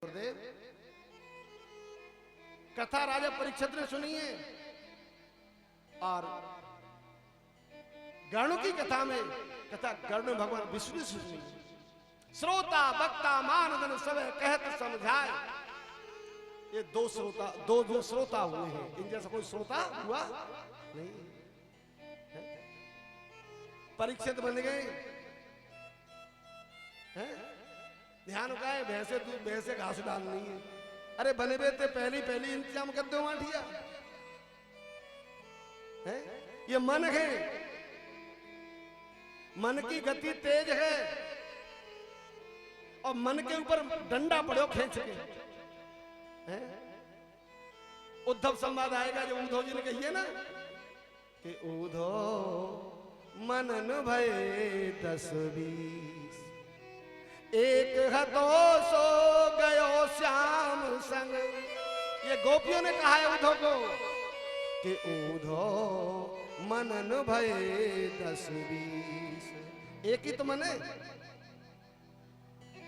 गुरुदेव कथा राजा परीक्षित ने सुनी है और गणों की कथा में कथा गण भगवान विष्णु से सुनी। श्रोता वक्ता मानदन सब कहत समझाए। ये दो जो श्रोता हुए हैं, इन जैसा कोई श्रोता हुआ नहीं। परीक्षित बन गए हैं। ध्यान का है भैंसे घास डालनी है। अरे बने बे थे पहली इंतजाम कर दो माठिया है। ये मन है, मन की गति तेज है और मन के ऊपर डंडा पड़ो खींच के है। उद्धव संवाद आएगा जो उद्धव जी ने कही ना कि उद्धव मनन भय 10-20 एक हतो सो गयो श्याम संग। ये गोपियों ने कहा है उद्धव को कि उद्धव मनन भय 10-20। एक ही तो मन है।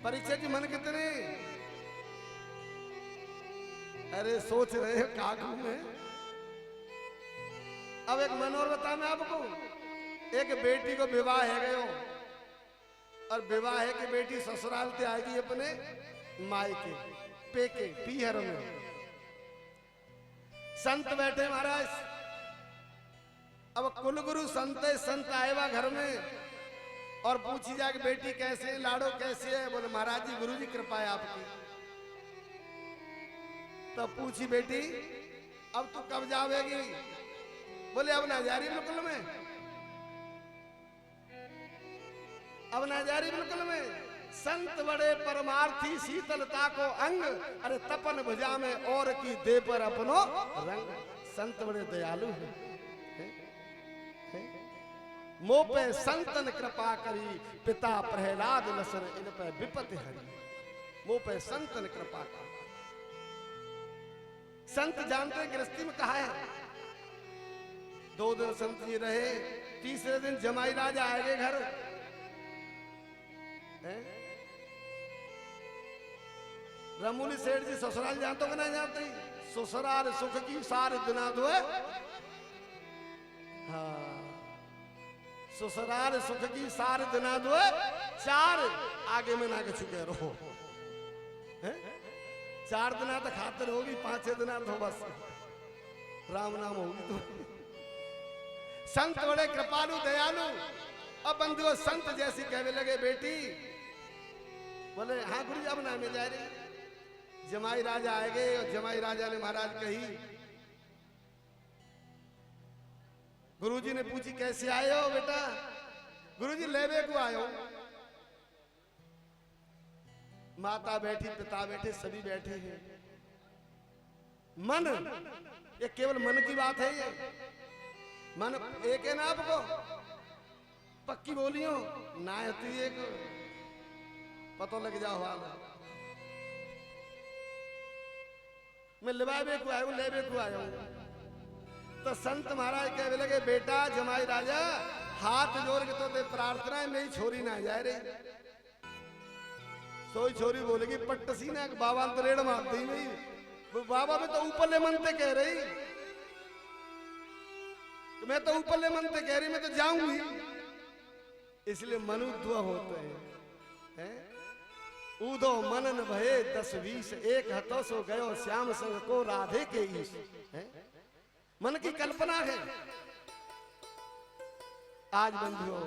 परीक्षा की मन कितने? अरे सोच रहे हैं कागू में। अब एक मन और बताना आपको। एक बेटी को विवाह है गयो और विवाह है कि बेटी ससुराल से आएगी अपने मायके पेके पीहर में। संत बैठे महाराज। अब कुलगुरु संत आए वा घर में और पूछी जाए कि बेटी कैसे है, लाडो कैसे है? बोले महाराज जी गुरु जी कृपा है आपकी। तब पूछी बेटी अब तू कब जावेगी? बोले अब ना जा रही बिल्कुल में, अब ना जारी बिल्कुल में। संत बड़े परमार्थी शीतलता को अंग। अरे तपन भुजा में और की दे पर अपनो रंग। संत बड़े दयालु हैं। मोह पे संतन कृपा करी पिता प्रहलाद लसन इन पे विपत्ति हरी। मोह पे संतन कृपा करी। संत जानते गृहस्थी में कहा है 2 दिन संत जी रहे। तीसरे दिन जमाई राजा आएंगे घर। रमूली सेठ जी ससुराल जानते कि नहीं जानते? ससुराल सुख की सार दिना दो। हाँ ससुराल सुख की सार दिना दो। 4 आगे में ना के चुके रहो। 4 दिना तो खातिर होगी, 5-6 दिना तो बस राम नाम होगी। तो संत बड़े कृपालु दयालु। अब बंधु संत जैसी कहने लगे बेटी। बोले हाँ गुरु जी अब ना में जा रही। जमाई राजा आएंगे और जमाई राजा ने महाराज कही। गुरुजी ने पूछी कैसे आए हो बेटा? गुरुजी लेवे को आयो। माता बैठी, पिता बैठे, सभी बैठे हैं। मन ये केवल मन की बात है। ये मन एक है ना आपको पक्की बोलियो ना होती एक पतो लग जाओ। हाल मैं लेवाबे को आयो, लेबे को आयो। तो संत महाराज कहने लगे बेटा जमाई राजा हाथ जोड़ के तो दे प्रार्थना है मेरी छोरी ना जाए रे। सोई छोरी बोलेगी पट्टसी ना बाबा तो रेड़ मार दी नहीं। बाबा में तो ऊपर ले मनते कह रही। तो मैं तो ऊपर ले मनते कह रही, मैं तो जाऊंगी। इसलिए मनुद्व होते हैं। उदो मनन भये 10-20 एक हतो सो गयो श्याम संग को राधे के ईश। मन की कल्पना है। आज बंधुओं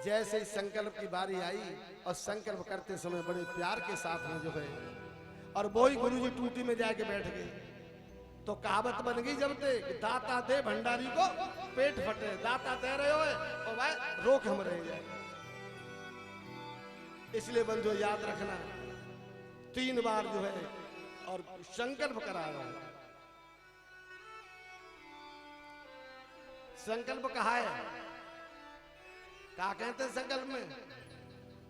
जैसे ही संकल्प की बारी आई और संकल्प करते समय बड़े प्यार के साथ में जो है और वो ही गुरु जी टूटी में जाके बैठ गए। तो कहावत बन गई जब ते दाता दे भंडारी को पेट फटे। दाता दे रहे हो और भाई रोक हम रह जाए। इसलिए बंधु याद रखना 3 बार जो है और संकल्प करा रहा है। संकल्प कहा है? क्या कहते हैं संकल्प में?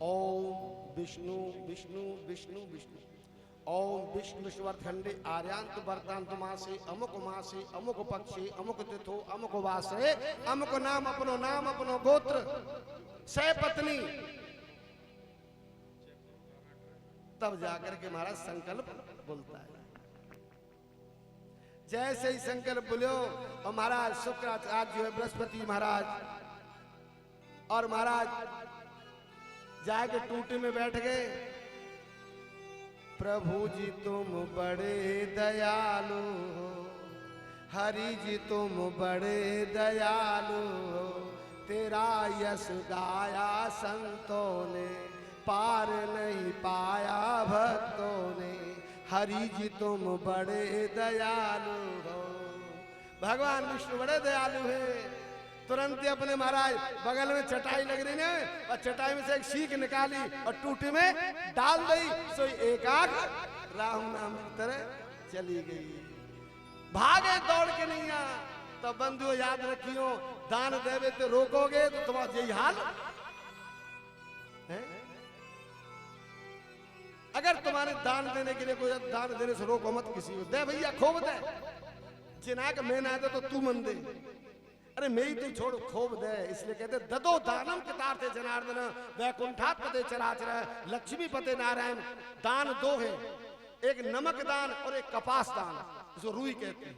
ओम विष्णु विष्णु विष्णु विष्णु। ओम विष्णु विश्ववर्धंडे आर्यांत वर्तांत मासे अमुक मासे अमुक पक्षे अमुक तिथो अमुक वासे अमुक नाम अपनो गोत्र 6 पत्नी। तब जाकर के महाराज संकल्प बोलता है। जैसे ही संकल्प बोलो और महाराज शुक्राचार्य जो है बृहस्पति महाराज और महाराज जाके टूटी में बैठ गए। प्रभु जी तुम बड़े दयालु हो, हरि जी तुम बड़े दयालु हो, तेरा यश गाया संतों ने, पार नहीं पाया भक्तों ने, हरि जी तुम बड़े दयालु हो। भगवान विष्णु बड़े दयालु है। तुरंत ही अपने महाराज बगल में चटाई लग रही है और चटाई में से एक सीख निकाली और टूटी में डाल दी। सो एक आंख राम नाम की तरह चली गई। भागे दौड़ के नहीं आ। तो बंधुओं याद रखियो, दान देवे तो रोकोगे तो तुम्हारा यही हाल है। अगर तुम्हारे दान देने के लिए कोई दान देने से रोको मत किसी को। दे भैया खूब दे, जिना के मैं ना दे तो तू मन दे। अरे मेरी तो छोड़ खूब दे। इसलिए कहते ददो दानम कितार्थे जनार्दन वैकुंठात् पते चराचर लक्ष्मी पते नारायण। दान दो है, एक नमक दान और एक कपास दान, जो रुई कहते हैं।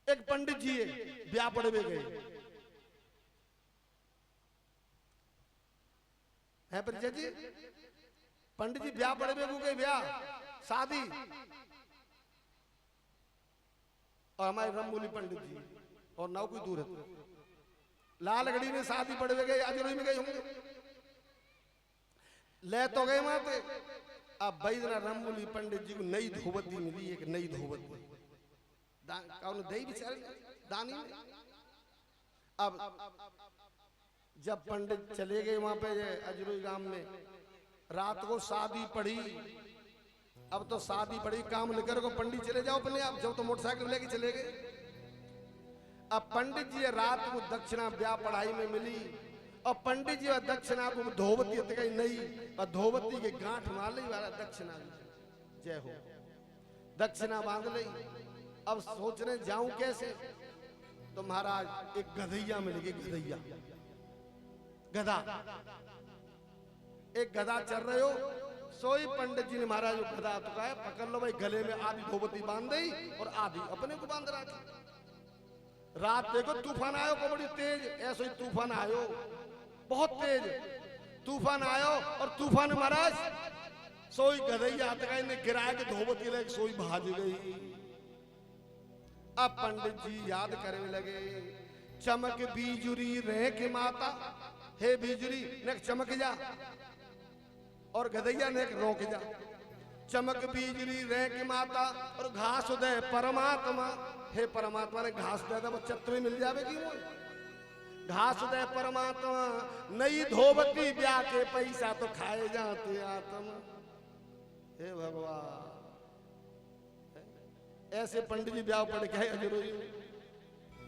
एक पंडित जी ब्याह पड़े में गए है परिचय जी। पंडित जी ब्याह पड़े में गए, ब्याह शादी। और हमारे रमबोली पंडित जी और नौ कोई दूर है, लालगढ़ी में शादी पड़े हुए गए, अजरोई में गए होंगे, ले तो गए वहां पे। अब बैदना रमबोली पंडित जी को नई धोबती मिली, एक नई धोबती कौन दही बिचारे दानी में। अब जब पंडित चले गए वहां पे अजरोई गांव में, रात को शादी पड़ी। अब तो शादी पड़ी, काम लेकर को पंडित चले जाओ अपने आप, जब तो मोटरसाइकिल लेके चले गए। अब पंडित जी रात को दक्षिणा ब्याह पढ़ाई में मिली और पंडित जी दक्षिणा को धोबती गई नहीं और धोबती के गांठ मार ली वाला दक्षिणा। जय हो, दक्षिणा बांध ली। अब सोच रहे जाऊं कैसे, तो महाराज एक गधैया मिल गई। गधैया गधा, एक गधा चल रहे हो। सोई पंडित जी ने महाराज गधा तो कहा पकड़ लो भाई, गले में आधी धोबती बांध दी और आधी अपने को बांध रखी। रात देखो तूफान आयो को बड़ी तेज, ऐसे ही तूफान आयो बहुत तेज तूफान आयो। और तूफान महाराज सोई गधैया ने गिराया के धोबती लेके सोई भाज गई। अब पंडित जी याद करने लगे, चमक बीजुरी रह के माता, हे बीजुरी ने चमक जा और गधैया ने रोक जा। चमक बीजुरी रह के माता और घास उदय परमात्मा, हे परमात्मा ने घास दे दे, वो चत्त में मिल जाएगी। वो घास उदय परमात्मा, नई धोबती ब्याह के पैसा तो खाए जाते आत्मा। हे भगवान, ऐसे पंडित जी ब्याह पड़ के अजरोई,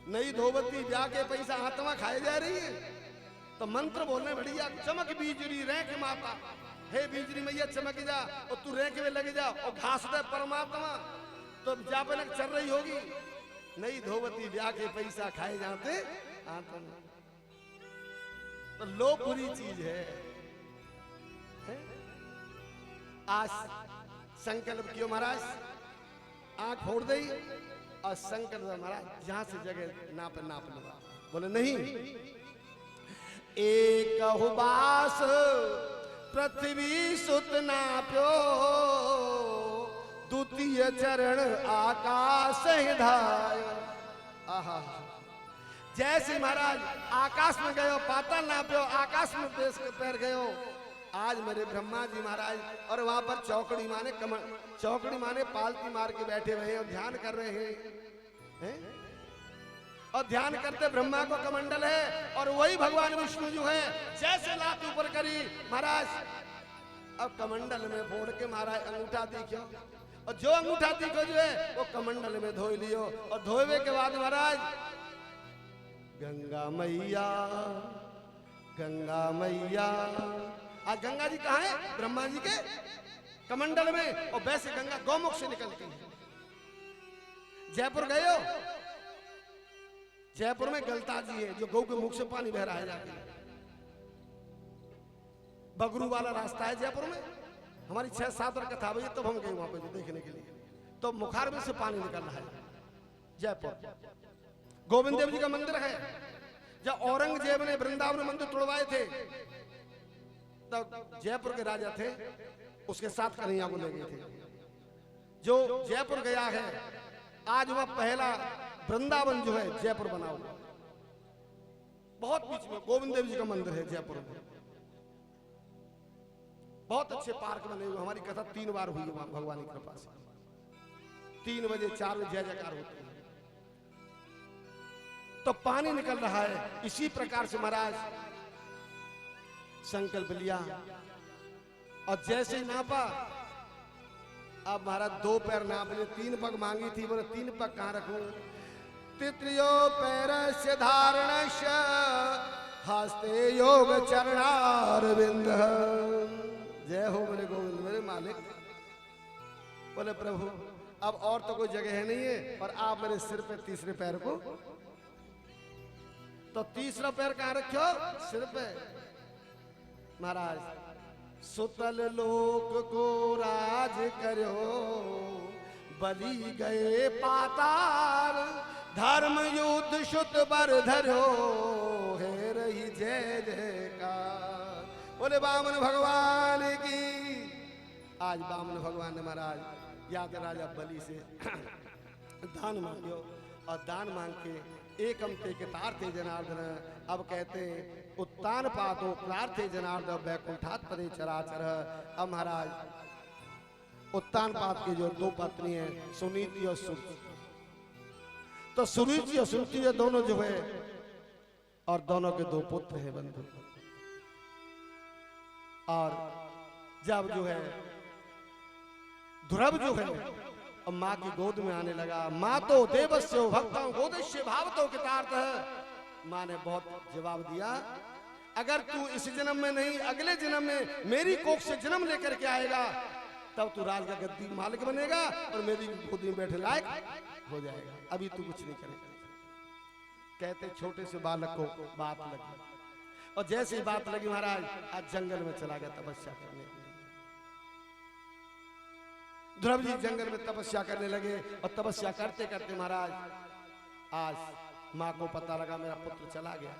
नई धोबती ब्याह के पैसा आत्मा खाए जा रही है। तो मंत्र बोलने बढ़िया, चमक बीजरी रैक माता, हे बीजरी मैया चमक जा और तू रैक में लग जा और घास दे परमात्मा। तो जापन चल रही होगी, नई धोबती ब्याह के पैसा खाए जाते आत्मा। तो लो बुरी चीज है। आज संकल्प क्यों महाराज, आंख फोड़ दी और संकल्प महाराज जहां से जगह नाप लगा, बोले नहीं। एक हुबास पृथ्वी सुत नाप्यो, द्वितीय चरण आकाश धाय। आहा, जैसे महाराज आकाश में गयो पाताल नाप्यो, आकाश में देश के पैर गयो। आज मेरे ब्रह्मा जी महाराज और वहां पर चौकड़ी माने पालती मार के बैठे हुए हैं और ध्यान कर रहे हैं। और ध्यान करते ब्रह्मा को कमंडल है और वही भगवान विष्णु जो है जैसे लात ऊपर करी महाराज, अब कमंडल में फोड़ के महाराज अंगूठा दिखो और जो अंगूठा दिखो जो है वो कमंडल में धो लियो। और धोवे के बाद महाराज गंगा मैया, गंगा मैया। आज गंगा जी कहाँ है? ब्रह्मा जी के कमंडल में। और वैसे गंगा गौमुख से निकलती है। जयपुर गए हो? जयपुर में गलता जी है जो गौ के मुख से पानी बह रहा है जाके। बगरू वाला रास्ता है जयपुर में, हमारी 6-7 बार कथा हुई, तब हम गए वहां पे देखने के लिए। तो मुखार में से पानी निकल रहा है जयपुर। गोविंद देव जी का मंदिर है। जब औरंगजेब ने वृंदावन में मंदिर तोड़वाए थे, तब जयपुर के राजा थे, उसके साथ कन्हैया को ले गए थे। जो जयपुर गया है, आज वह पहला वृंदावन जो है जयपुर बना हुआ, बहुत बीच में गोविंद देव जी का मंदिर है जयपुर में। बहुत अच्छे पार्क बने हुए। हमारी कथा 3 बार हुई है भगवान की कृपा से। 3 बजे 4 बजे जय जयकार होती है। तो पानी निकल रहा है। इसी प्रकार से महाराज संकल्प लिया और जैसे ही नापा, अब महाराज 2 पैर नाप लिए, 3 पग मांगी थी, बोले 3 पग कहां रखूं? तित्रियो पैरस्य धारणस्य हस्ते योग चरणारविंद। जय हो मेरे गोविंद, मेरे मालिक। बोले प्रभु अब और तो कोई जगह है नहीं है, और आप मेरे सिर पे तीसरे पैर को, तो तीसरा पैर कहां रखो? सिर पे। महाराज सुतल लोक को राज करो, बलि गए पाताल, धर्म युद्ध शुत बर धरो, हे रही जय जयकार। बोले वामन भगवान की। आज वामन भगवान ने महाराज याद राजा बलि से दान मांगो, और दान मांग के एकम ते तार्थे जनार्दन। अब कहते उत्तान पातो प्रार्थे जनार्दन वैकुंठात् पदे चराचर। अब महाराज उत्तान पात की जो 2 पत्नी है, सुनीति और सुरुचि, तो सुरुचि और सुनीति दोनों जो है, और दोनों के 2 पुत्र हैं बंधु। और जब जो है ध्रुव जो है और माँ की गोद में आने लगा, माँ तो देवस्य भक्तों गोदस्य भावतो कृतार्थ। माँ ने बहुत जवाब दिया, अगर तू इस जन्म में नहीं अगले जन्म में मेरी कोख से जन्म लेकर के आएगा, तब तू राज का गद्दी मालिक बनेगा और मेरी गोद में बैठे लायक हो जाएगा। अभी तू कुछ नहीं करेगा। कहते छोटे से बालक को बात लगी, और जैसे ही बात लगी महाराज आज जंगल में चला गया तपस्या करने। ध्रुव जी जंगल में तपस्या करने लगे, और तपस्या करते करते महाराज आज माँ को पता लगा मेरा पुत्र चला गया।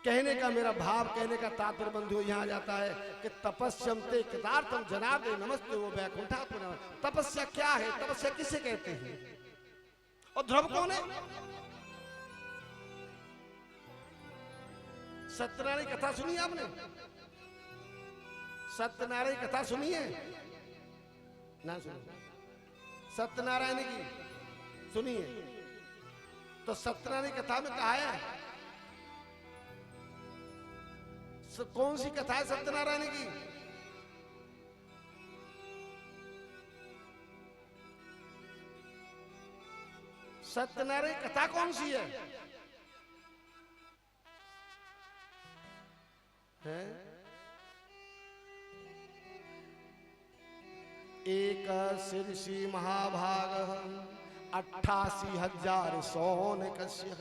कहने का मेरा भाव, कहने का तात्पर्य बंधु यहाँ जाता है कि तपस्यम ते कृतार्थम जनार्दन नमस्ते वो वैकुंठात्। तपस्या क्या है? तपस्या किसे कहते हैं? और ध्रुव कौन है? सत्यनारायण कथा सुनी आपने? सत्यनारायण कथा सुनी है ना? सुनी सत्यनारायण की सुनिए। तो सत्यनारायण कथा में कहा है, कौन सी कथा है सत्यनारायण की? सत्यनारायण कथा कौन सी है? एक शीर्षि महाभाग 88,000 सौनकस्य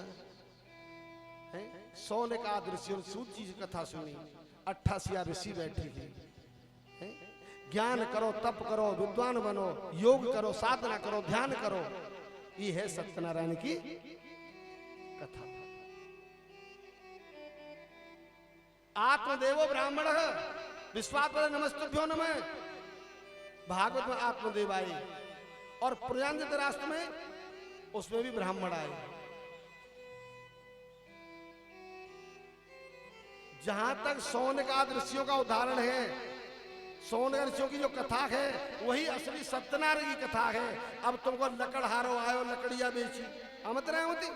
है। सौनक ऋषि और सूची की कथा सुनी। 88 ऋषि बैठे थे। ज्ञान करो, तप करो, विद्वान बनो, योग करो, साधना करो, ध्यान करो। ये है सत्यनारायण की कथा। आत्मदेवो ब्राह्मण विश्वात्मने नमस्तुभ्यो नमः। भागवत में आत्मदेव आए, और पुराण राष्ट्र में उसमें भी ब्राह्मण आए। जहां तक सौनकादि ऋषियों का उदाहरण है, सौनक ऋषियों की जो कथा है वही असली सत्यनारायण की कथा है। अब तुमको लकड़हारो आयो, लकड़िया बेची, अमत रहे होती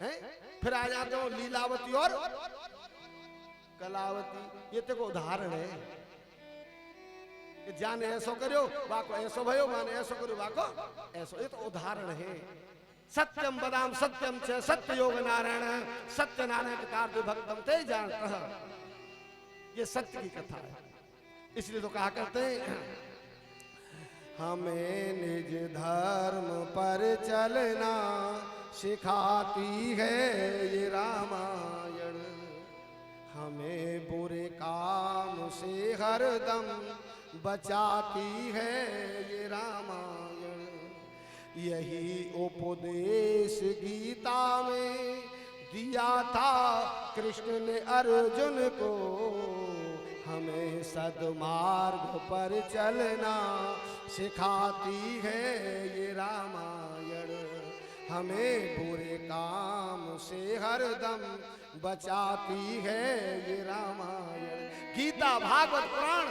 है। फिर आ जाते हो लीलावती और कलावती। ये तो उदाहरण है। जाने ऐसो करो वाको ऐसो भयो, माने ऐसो करो वाको ऐसो। ये तो उदाहरण है। सत्यम बदाम सत्यम च सत्य योग नारायण सत्य नारायण कार्य भक्तम ते जानत। ये सत्य की कथा है। इसलिए तो कहा करते हैं हमें निज धर्म पर चलना सिखाती है ये रामायण। हमें बुरे काम से हरदम बचाती है ये रामायण। यही उपदेश गीता में दिया था कृष्ण ने अर्जुन को, हमें सद्मार्ग पर चलना सिखाती है ये रामायण। हमें बुरे काम से हरदम बचाती है ये रामायण। गीता, भागवत, पुराण।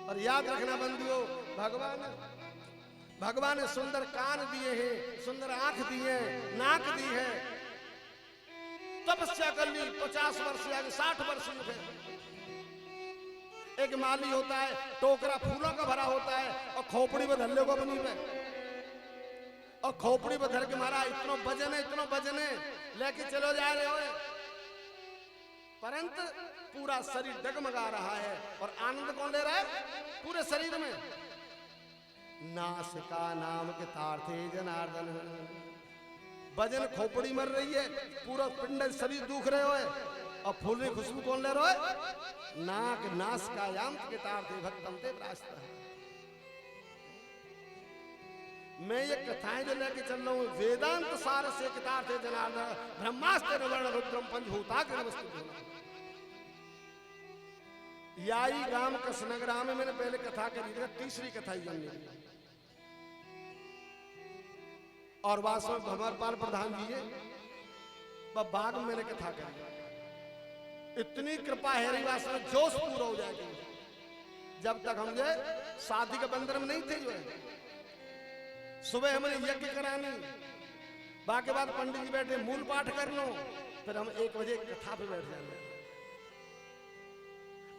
और याद रखना बंधुओं, भगवान ने सुंदर कान दिए हैं, सुंदर आंख दी है, नाक दी है, तपस्या कर ली 50 वर्ष या 60 वर्ष में। एक माली होता है, टोकरा फूलों का भरा होता है और खोपड़ी में धल्ले को बनी में, और खोपड़ी में धर के मारा इतना वजन है लेके चलो जा रहे हो, परंतु पूरा शरीर डगमगा रहा है। और आनंद कौन ले रहा है? पूरे शरीर में। नासिका नाम के तार्थे जनार्दन। वजन खोपड़ी मर रही है, पूरा पिंड शरीर दुख रहे हो, और फूल की खुशबू कौन ले रहा है? नाक नासिकायाम के तार्थे भक्तम ते प्राश्ता। मैं ये कथाएं जो लेके चल रहा हूँ, वेदांत सार से कितार्थे जनार्दन ब्रह्मास्त्र वर्ण रुद्रम पंचभूता के वस्तु। याई गांव कृष्णग्राम में मैंने पहले कथा करी थी, तीसरी कथा ही जाननी। और वास्तव में भंवरपाल प्रधान जी है, बाग में मैंने कथा करी। इतनी कृपा है वास्तव में, जोश पूरा हो जाएगा। जब तक हम जो शादी के बंधन में नहीं थे, जो है सुबह हमने यज्ञ करानी, बाकी बाद पंडित जी बैठे मूल पाठ कर लो, फिर हम 1 बजे कथा पे बैठ जाएंगे।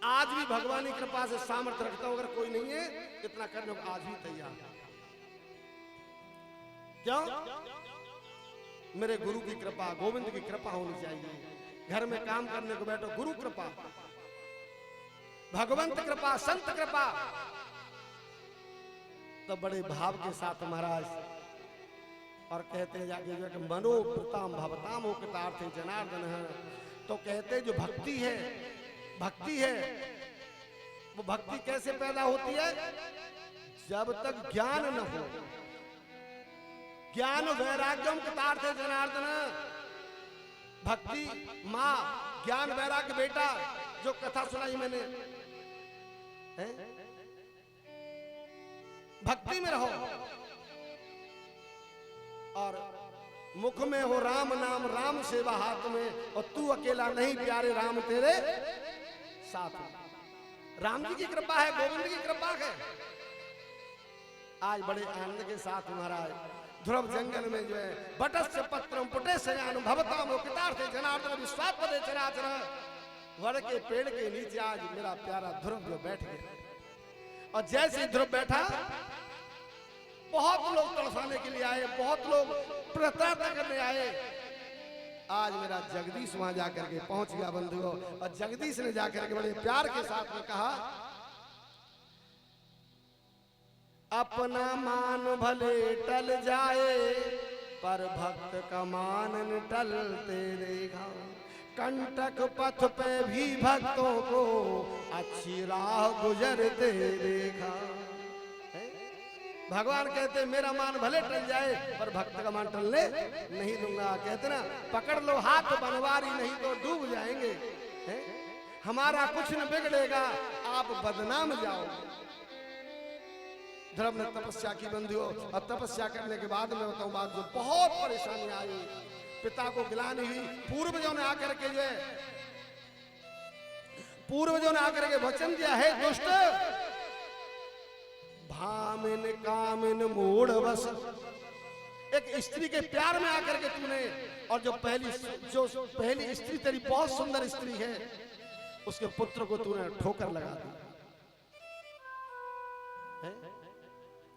आज भी भगवान की कृपा से सामर्थ्य रखता हूं, अगर कोई नहीं है इतना करने को आज भी तैयार। क्यों? मेरे गुरु की कृपा, गोविंद की कृपा होनी चाहिए। घर में काम करने को बैठो, गुरु कृपा, भगवंत कृपा, संत कृपा, तो बड़े भाव के साथ महाराज। और कहते हैं जाके जो कि मनोप्रताम भवताम हो कृतार्थे जनार्दन है। तो कहते जो भक्ति है, वो भक्ति कैसे पैदा होती है? जब तक ज्ञान न हो। ज्ञान वैराग्यम कृतार्थे जनार्दन। भक्ति माँ, ज्ञान वैराग्य बेटा, जो कथा सुनाई मैंने, भक्ति में रहो। और मुख में हो राम नाम, राम सेवा हाथ में, और तू अकेला नहीं प्यारे राम तेरे साथ। राम जी की कृपा है, गोविंद की कृपा है। आज बड़े आनंद के साथ महाराज ध्रुव जंगल में जो है बटस्य पत्रम पुटे सयानु भवताम कृतार्थे जनार्दन विश्वास पदे चराचर। वड़ के पेड़ के नीचे आज मेरा प्यारा ध्रुव जो बैठ गया। और जैसे ही ध्रुव बैठा, बहुत लोग तड़फाने के लिए आए, बहुत लोग प्रताड़ना करने आए। आज मेरा जगदीश वहां जाकर के पहुंच गया बंधुओं। और जगदीश ने जाकर के बड़े प्यार के साथ में कहा, अपना मान भले टल जाए, पर भक्त का मान न टलते देगा। कंटक पथ पे भी भक्तों को अच्छी राह गुजरते देखा। भगवान कहते मेरा मान भले टल जाए, पर भक्त का मान टलने नहीं दूंगा। कहते ना, पकड़ लो हाथ बनवारी, नहीं तो डूब जाएंगे। हमारा कुछ न बिगड़ेगा, आप बदनाम जाओगे। ध्रुव ने तपस्या की बंधुओं, और तपस्या करने के बाद में बताऊं बात, जो बहुत परेशानी आई, पिता को गिलानी हुई। पूर्वजों ने आकर के जो है, पूर्वजों ने आकर के वचन दिया है, दुष्ट भामिन कामिन मूढ़ बस। एक स्त्री के प्यार में आकर के तूने, और जो पहली स्त्री तेरी बहुत सुंदर स्त्री है, उसके पुत्र को तूने ठोकर लगा दी।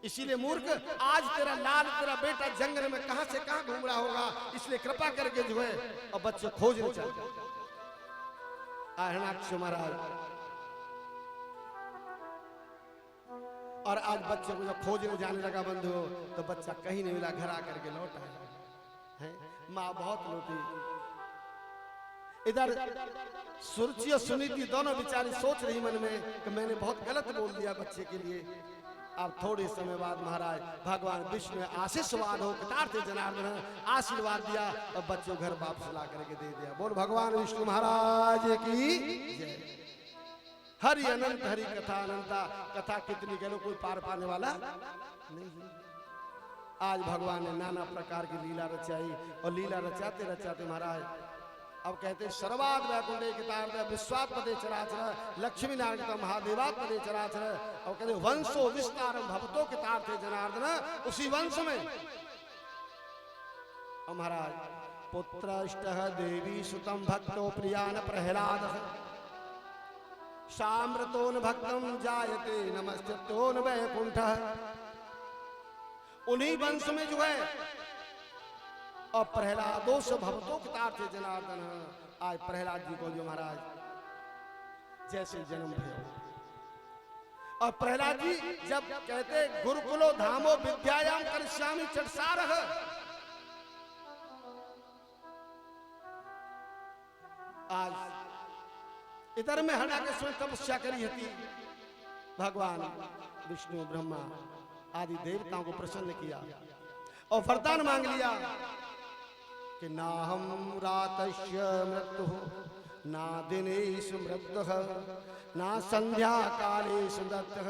इसीलिए मूर्ख, आज तेरा लाल, तेरा बेटा जंगल में कहां से कहां घूम रहा होगा, इसलिए कृपा करके जो है और बच्चे खोजने चलते। हिरण्याक्ष महाराज, और आज बच्चे को जब खोजने जाने लगा बंधु, तो बच्चा कहीं नहीं मिला, घर आकर के लौट आया है। माँ बहुत रोती, इधर सुरुचि और सुनीति दोनों बेचारी सोच रही मन में कि मैंने बहुत गलत बोल दिया बच्चे के लिए। अब थोड़े समय बाद महाराज भगवान विष्णु आशीर्वाद हो कृतार्थ जनार्दन आशीर्वाद दिया और बच्चों घर वापस ला करके दे दिया। बोल भगवान विष्णु महाराज की जय। हरि अनंत हरि कथा अनंता। कथा कितनी कह लो कोई पार पाने वाला नहीं। आज भगवान ने नाना प्रकार की लीला रचाई और लीला रचाते रचाते महाराज अब कहते सर्वाद वैकुंठे कितार्थ विश्वात पदे चराचर लक्ष्मी नारायण महादेवात पदे चराचर और कहते वंशो विस्तारम भवतो कितार्थे जनार्दन। उसी वंश में महाराज पुत्रष्टः देवी सुतम भक्तो प्रियान प्रहलाद सामृतोन भक्तम जायते नमस्कृत्योन वैकुंठः। उन्हीं वंश में जो है और प्रहलादो से भवतो कृतार्थे जनार्दन। आज प्रहलाद जी को जो महाराज जैसे जन्म भयो और प्रहलाद जी जब कहते गुरुकुलो धामो विद्यायाम करिष्यामि चटसारः। आज इधर में हरणाकस्वर तपस्या करी थी। भगवान विष्णु ब्रह्मा आदि देवताओं को प्रसन्न किया और वरदान मांग लिया कि ना हम रातस्य मृत्यु ना दिनेषु मृत्युः ना संध्या कालेषु दत्तः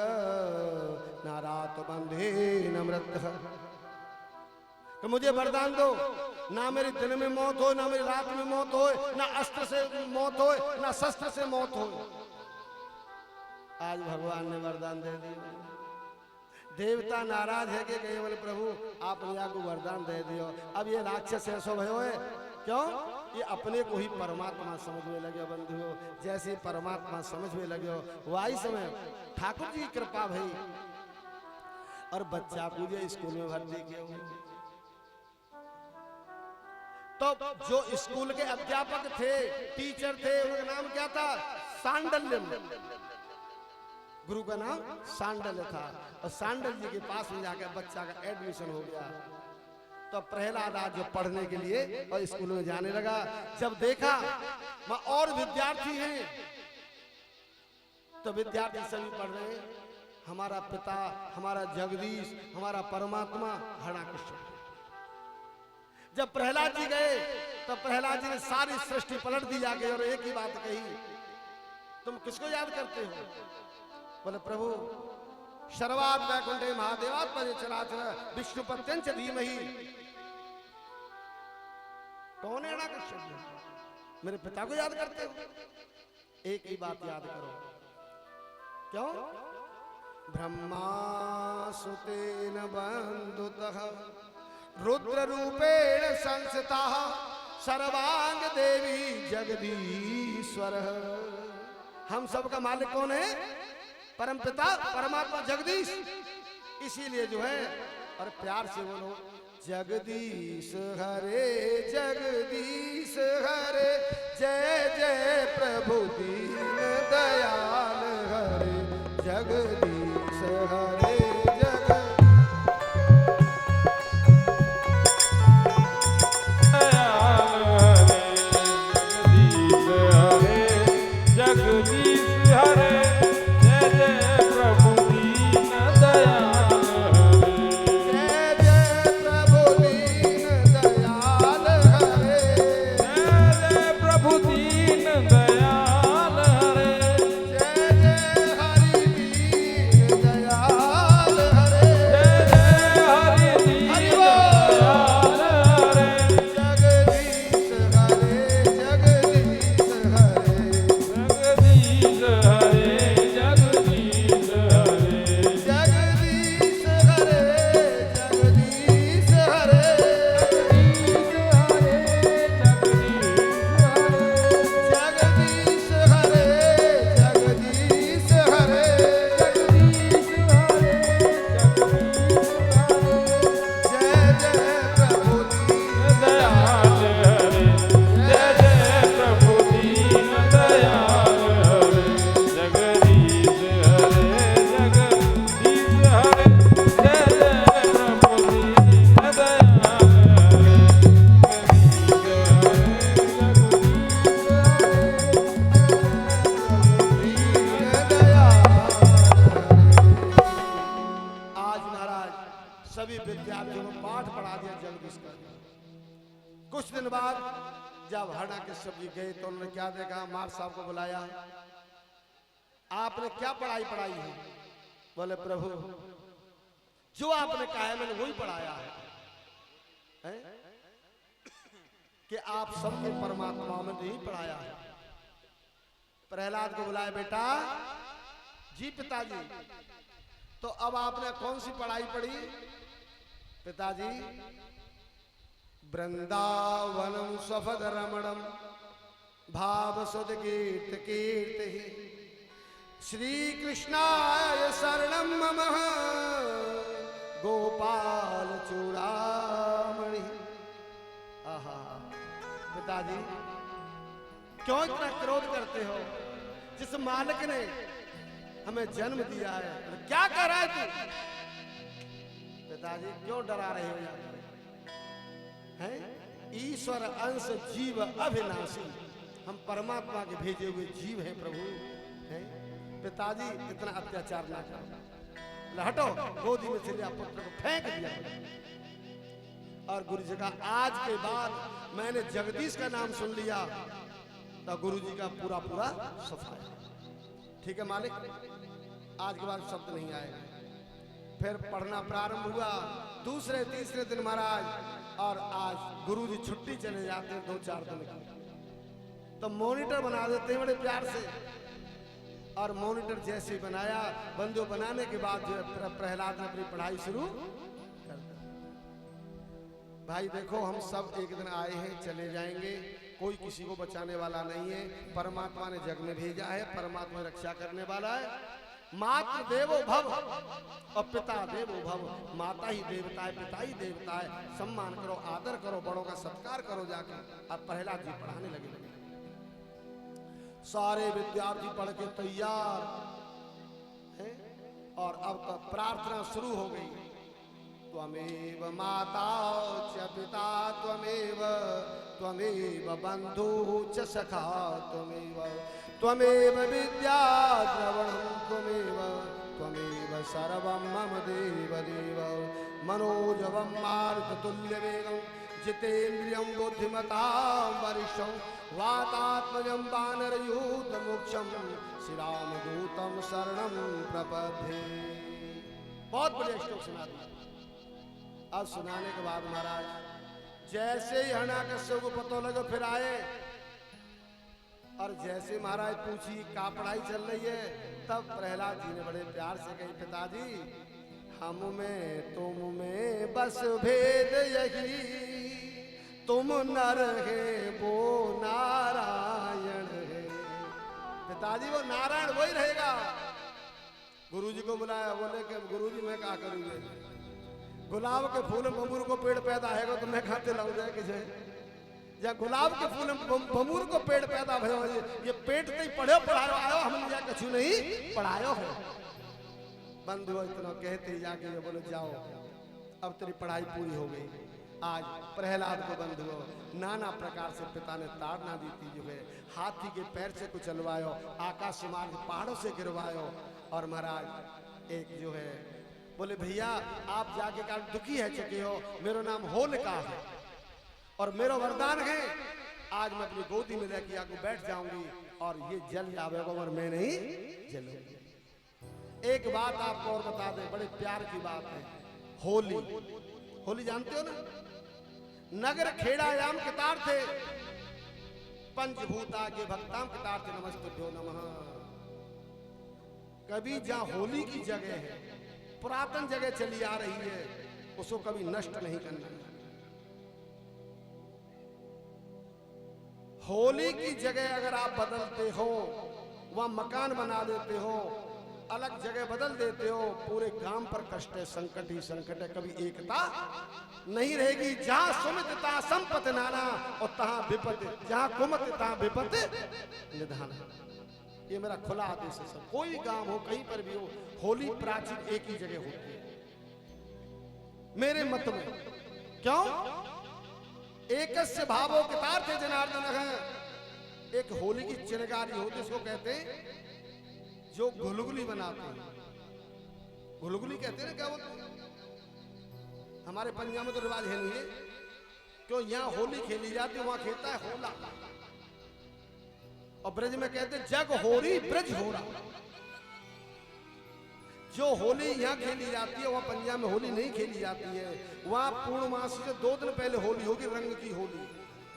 ना रात बंधे न मृत्युः। तो मुझे वरदान दो ना मेरे दिन में मौत हो ना मेरी रात में मौत हो ना अस्त्र से मौत हो ना शस्त्र से मौत हो। आज भगवान ने वरदान दे दिया। देवता नाराज है कि केवल प्रभु आप यहाँ को वरदान दे दियो। अब ये राक्षस ऐसो भयो है क्यों ये अपने को ही परमात्मा समझने लगे बंधु। जैसे परमात्मा समझने लगे वही समय ठाकुर जी की कृपा भई और बच्चा को जो स्कूल में भर्ती किया। तो जो स्कूल के अध्यापक थे टीचर थे उनका नाम क्या था सांडल्य। गुरु का नाम सांडल्य था और सांडल्य जी के पास में जाकर बच्चा का एडमिशन हो गया। तो प्रहलाद आज जो पढ़ने के लिए और स्कूल में जाने लगा। जब देखा वहां और विद्यार्थी हैं तो विद्यार्थी सभी पढ़ रहे हैं हमारा पिता हमारा जगदीश हमारा परमात्मा हरणाकृष्ण। जब प्रहलाद जी गए तो प्रहलाद जी ने सारी सृष्टि पलट दी जाके और एक ही बात कही तुम किसको याद करते हो? बोले प्रभु सर्वाद वैकुंठे महादेवात पदे चराचर विष्णु पत्यंच धीमहि। कौन है हरणाकृष्ण? मेरे पिता को याद करते हो? एक ही बात याद करो क्यों? ब्रह्मा सुतेन बंधुतः रुद्र रूपेण संस्थितः सर्वांग देवी जगदीश्वर। हम सबका मालिक कौन है? परम पिता परमात्मा जगदीश। इसीलिए जो है और प्यार से बोलो जगदीश हरे जय जय प्रभु दीन दयाल हरे जगदीश हरे बाद जब हरणाकश्यप जी गए तो उन्होंने क्या देखा, मार साहब को बुलाया, आपने क्या पढ़ाई पढ़ाई है? बोले प्रभु जो आपने कहा है मैंने वही पढ़ाया है, कि आप सबके परमात्मा में नहीं पढ़ाया है। प्रहलाद को बुलाया, बेटा जी पिताजी, तो अब आपने कौन सी पढ़ाई पढ़ी? पिताजी वृंदावनम स्वफद रमणम भाव सुध कीर्त कीर्ति श्री कृष्णाय शरणम मम गोपाल चूड़ामणि। आहा पिताजी क्यों इतना क्रोध करते हो? जिस मालिक ने हमें जन्म दिया है, क्या कर रहा है तू? पिताजी क्यों डरा रहे हो यार? हैं ईश्वर अंश जीव अविनाशी, हम परमात्मा के भेजे हुए जीव हैं प्रभु। हैं पिताजी इतना अत्याचार ना करो, हटो। गोदी में से लिया पुत्र को फेंक दिया। और गुरु जी का आज के बाद मैंने जगदीश का नाम सुन लिया तो गुरु जी का पूरा पूरा सफाया। ठीक है मालिक, आज के बाद शब्द नहीं आएगा। फिर पढ़ना प्रारंभ हुआ दूसरे तीसरे दिन महाराज, और आज गुरु जी छुट्टी चले जाते हैं 2-4 दिन की, तो मॉनिटर बना देते हैं बड़े प्यार से। और मॉनिटर जैसे बनाया, बंदो बनाने के बाद जो प्रहलाद ने अपनी पढ़ाई शुरू कर दी। भाई देखो हम सब एक दिन आए हैं, चले जाएंगे, कोई किसी को बचाने वाला नहीं है। परमात्मा ने जग में भेजा है, परमात्मा रक्षा करने वाला है। मातृ देवो भव और पिता देवो भव, माता ही देवता है, पिता ही देवता है। सम्मान करो, आदर करो, बड़ों का सत्कार करो जाकर। अब प्रहलाद जी पढ़ाने लगे। सारे विद्यार्थी पढ़ के तैयार हैं, और अब तक प्रार्थना शुरू हो गई। त्वमेव माता च पिता त्वमेव, त्वमेव बंधु च सखा त्वमेव, त्वमेव विद्या द्रवणं त्वमेव, त्वमेव सर्वं मम देव देव। मनोजवं मारुततुल्यवेगं जितेन्द्रियं बुद्धिमतां वरिष्ठं, वातात्मजं वानरयूथमुक्षं श्रीरामदूतं शरणं प्रपद्ये। बहुत बढ़िया श्लोक सुना दिया। अब सुनाने के बाद महाराज जैसे ही हरणाकश्यप को पता लगा फिर आए, और जैसे महाराज पूछी क्या पढ़ाई चल रही है, तब प्रहलाद जी ने बड़े प्यार से कही, पिताजी हम में तुम में बस भेद यही, तुम नर है वो नारायण है। पिताजी वो नारायण वही रहेगा। गुरुजी को बुलाया, बोले कि गुरुजी मैं क्या करूँगे? गुलाब के फूल में बबूर को पेड़ पैदा है तो मैं खाते लाऊ जाए कि या गुलाब के फूल में बबूर को पेड़ पैदा भयो, ये पेट ते पढ़ो पढ़ायो आयो, हम या कछु नहीं पढ़ायो है। बंधु इतना कहते ही जाके ये बोले जाओ अब तेरी पढ़ाई पूरी हो गई। आज प्रहलाद को बंधुओ नाना प्रकार से पिता ने ताड़ना दी थी, जो है हाथी के पैर से कुछ चलवायो, आकाश मार्ग पहाड़ों से गिरवायो। और महाराज एक जो है बोले भैया आप जाके कारण दुखी है चके हो, मेरा नाम होलिका है और मेरा वरदान है आज मैं अपनी गोदी में लेके आके बैठ जाऊंगी और ये जल जाएगा और मैं नहीं जलूंगी। एक बात आपको और बता दें, बड़े प्यार की बात है। होली, होली जानते हो ना? नगर खेड़ायाम कितार थे, पंचभूता के भक्ताम कितार थे, नमस्तुभ्यो नमः। कभी जहां होली की जगह है, पुरातन जगह चली आ रही है, उसको कभी नष्ट नहीं करना। होली की जगह अगर आप बदलते हो, वहां मकान बना देते हो, अलग जगह बदल देते हो, पूरे गांव पर कष्ट है, संकट ही संकट है, कभी एकता नहीं रहेगी। जहां सुमितता संपत नाना और तहां विपत, जहां कुमत तहां विपत निधान। ये मेरा खुला आदेश है सब, कोई गांव हो कहीं पर भी हो, होली प्राचीन एक ही जगह होती है मेरे मत में। क्यों? एकस्य भावो कितार्थे जनार्दन है। एक होली की चिनगारी होती, इसको कहते हैं जो गुलगुली बनाते हैं, गुलगुली कहते हैं ना, क्या बोलते हैं? हमारे पंजाब में तो रिवाज है नहीं है, क्यों यहाँ होली खेली जाती, वहां खेलता है होला। और ब्रज में कहते जग होरी ब्रज होरा। जो होली यहाँ खेली जाती है वहां पंजाब में होली नहीं खेली जाती है। वहां पूर्णमास से 2 दिन पहले होली होगी, रंग की होली,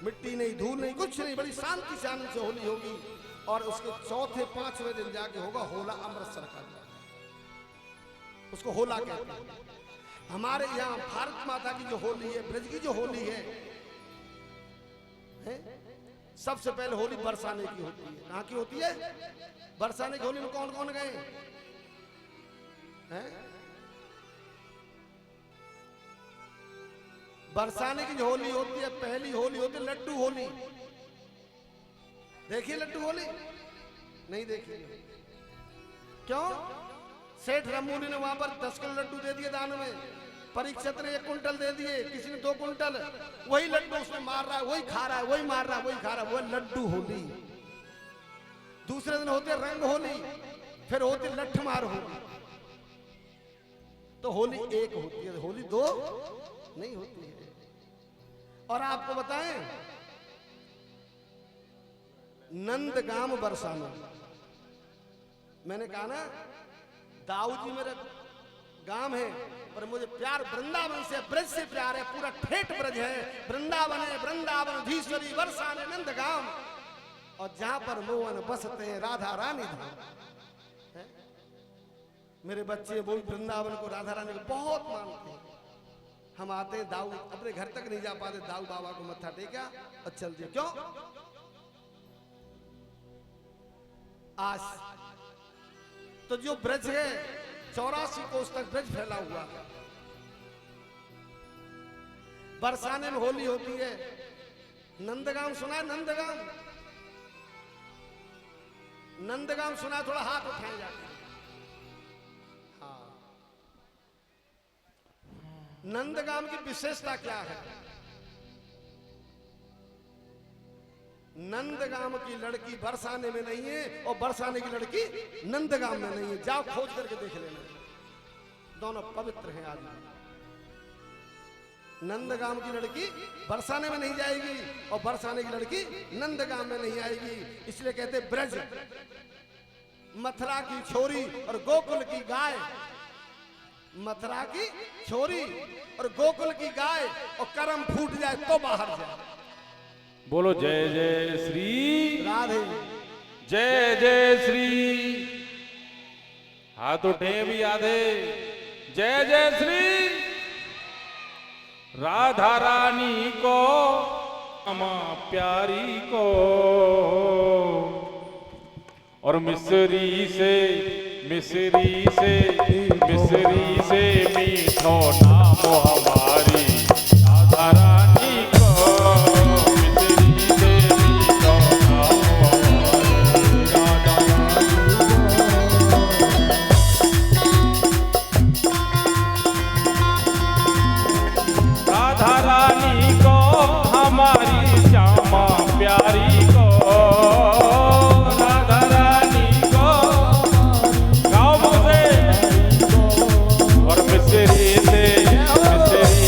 मिट्टी नहीं, धूल नहीं, कुछ नहीं, बड़ी शांति से आनंद से होली होगी। और उसके चौथे 5वें दिन जाके होगा होला अमृतसर का, उसको होला कहते हैं। हमारे यहाँ भारत माता की जो होली है, ब्रज की जो होली है, सबसे पहले होली बरसाने की होती है। कहाँ की होती है? बरसाने की होली में कौन कौन गए हैं? बरसाने की जो होली होती है, पहली होली होती है लड्डू होली। देखिए लड्डू होली? नहीं देखी। क्यों? सेठ रमूली ने वहां पर 10 किलो लड्डू दे दिए दान में, परीक्षित ने 1 कुंटल दे दिए, किसी ने 2 कुंटल। वही लड्डू उसमें मार रहा है, वही खा रहा है, वही मार रहा है, वही खा रहा है, वो लड्डू होली। दूसरे दिन होते रंग होली, फिर होती लठमार होली। तो होली एक होती है, होली 2 नहीं होती है। और आपको बताएं, नंदगाम बरसाना, मैंने कहा ना दाऊ जी मेरा गांव है, पर मुझे प्यार वृंदावन से, ब्रज से प्यार है। पूरा ठेठ ब्रज है, वृंदावन है, वृंदावन धीश्वरी बरसाने नंदगाम। और जहां पर मोहन बसते हैं राधा रानी धाम है। मेरे बच्चे वो वृंदावन को, राधा रानी को बहुत मानते हैं। हम आते हैं, दाऊ अपने घर तक नहीं जा पाते, दाऊ बाबा को मत्था टेका और चल दिए। क्यों? आज तो जो ब्रज है 84 कोस तक ब्रज फैला हुआ है। बरसाने में होली होती है। नंदगाम सुना है? नंदगाम, नंदगाम सुना है? थोड़ा हाथ उठाए जाते। हाँ, नंदगाम की विशेषता क्या है? नंदगाम की लड़की बरसाने में नहीं है और बरसाने की लड़की नंदगाम में नहीं है। जाओ खोज करके देख लेना, दोनों पवित्र हैं। आज नंदगाम की लड़की बरसाने में नहीं जाएगी और बरसाने की लड़की नंदगाम में नहीं आएगी। इसलिए कहते ब्रज मथुरा की छोरी और गोकुल की गाय। मथुरा की छोरी और गोकुल की गाय, और करम फूट जाए तो बाहर जाए। बोलो जय जय श्री राधे, जय जय श्री। हाथ उठे भी आधे। जय जय श्री राधा रानी को, अमा प्यारी को। और मिसरी से मिसरी से मिसरी से मीठो नाम हमारी राधा रानी को। हमारी श्यामा प्यारी को, राधा रानी को। गाँव से और मिसरी से मिसरी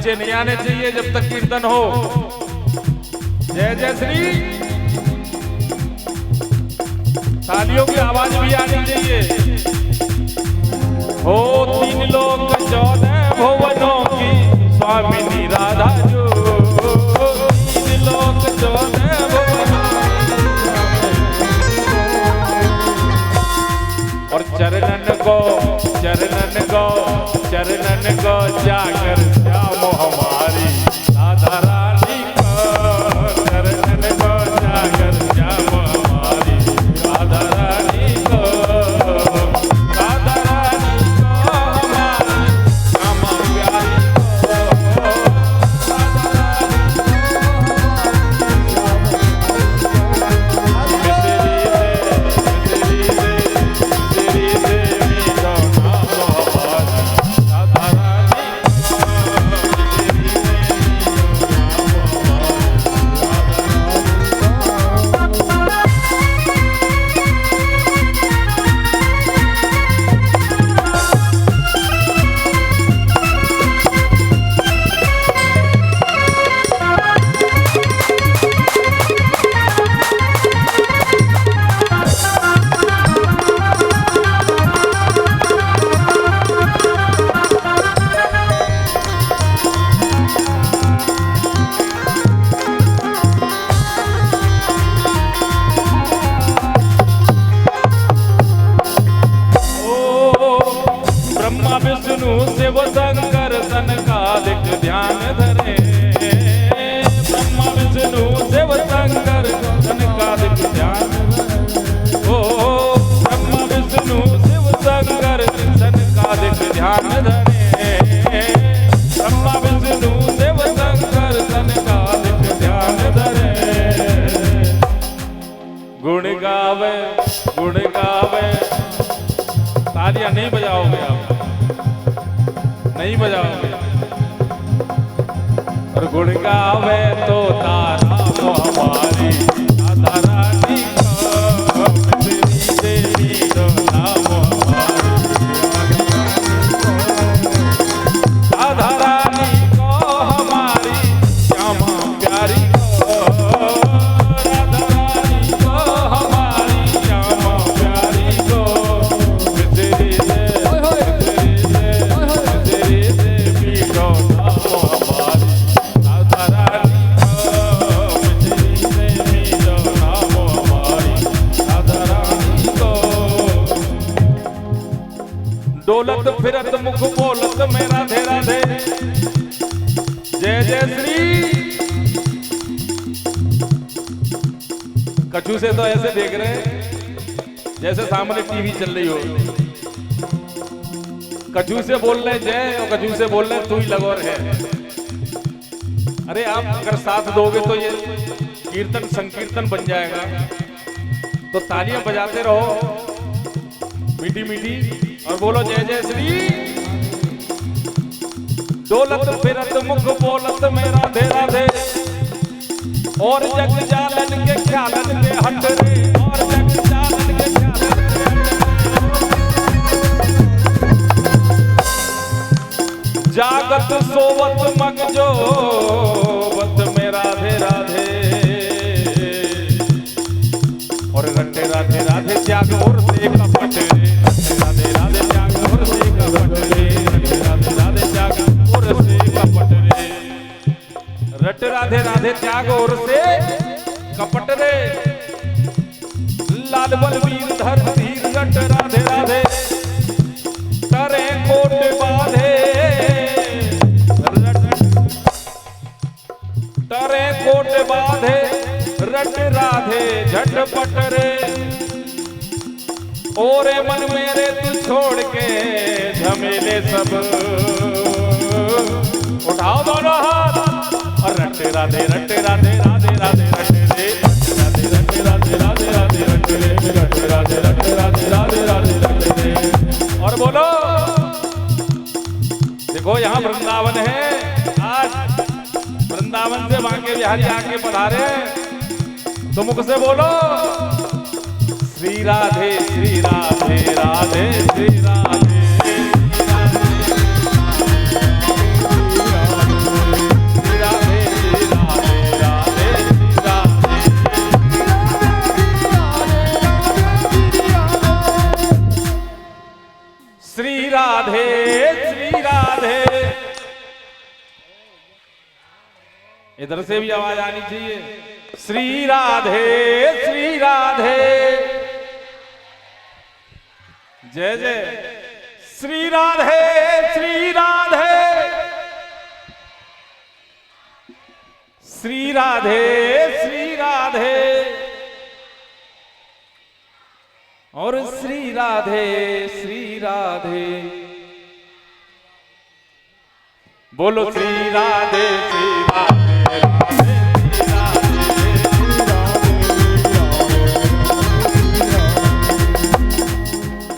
नीचे नहीं आने चाहिए जब तक कीर्तन हो। जय जय श्री। तालियों की आवाज भी आनी चाहिए। हो 3 लोक 14 भुवनों की स्वामिनी राधा जो, 3 लोक 14 भुवनों। और चरणन को जाकर श्यामो हमारी राधा रानी को, चरणन को जाकर श्यामो हमारी राधा रानी को, राधा रानी को हमारी श्यामा प्यारी को, शिव शंकर सनकादिक ध्यान धरे। ब्रह्मा विष्णु शिव शंकर सनकादिक ध्यान धरे। ओ ब्रह्मा विष्णु शिव शंकर सनकादिक ध्यान धरे। ब्रह्मा विष्णु शिव शंकर सनकादिक ध्यान धरे। गुण गावे तालियां नहीं बजाओगे आप, नहीं बजाओगे। और गुण गावे तो तारा वो हमारी राधा रानी को, तेरी देवी तो नाम हमारी राधा रानी को, हमारी श्यामा प्यारी को, राधा रानी को हमारी श्यामा प्यारी को, डोलत फिरत मुख बोलत में राधे राधे। जय जय श्री। कछु से तो ऐसे देख रहे हैं जैसे सामने टीवी चल रही हो। कछु से बोल रहे जय और कछु से बोल रहे तू ही लगोर है। अरे आप अगर साथ दोगे तो ये कीर्तन संकीर्तन बन जाएगा। तो तालियां बजाते रहो मीठी मीठी और बोलो जय जय श्री। डोलत फिरत मुख बोलत में राधे राधे। और जग जालन के ख्यालन के हट रे। और जग जालन के ख्यालन के जागत सोवत मग जो बत में राधे राधे। और रटे राधे राधे त्याग और से कपट रे। राधे राधे त्याग और से कपट रे। राधे राधे त्याग और से कपट रे। रट राधे राधे त्याग और से कपट रे। लाल बलवीर धर धीर रट राधे राधे। करे कोट बाधे। करे कोट बाधे रट राधे झटपट रे। ओरे मन मेरे तू छोड़ के झमेले सब। उठाओ दोनों हाथ और रटे राधे राधे राधे राधे रटे रे। राधे राधे राधे राधे रटे रे। रटे राधे राधे राधे रटे रे। और बोलो देखो यहाँ वृंदावन है। आज वृंदावन से बांके बिहारी आके पधारे तो मुख से बोलो श्री राधे राधे श्री राधे। इधर से भी आवाज आनी चाहिए। श्री राधे श्री राधे, जय जय श्री राधे श्री राधे, श्री राधे श्री राधे, और श्री राधे श्री राधे। बोलो श्री राधे श्री राधे, राधे श्री राधे।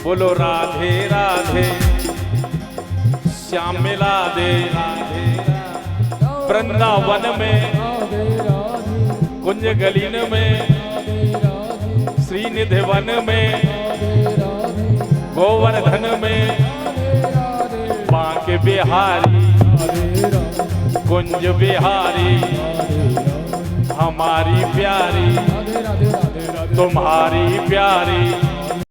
बोलो राधे राधे, श्याम मिला दे राधे, वृंदावन में कुंज गलीन में, श्रीनिधि वन में, गोवर्धन में, बांके बिहारी कुंज बिहारी, हमारी प्यारी तुम्हारी प्यारी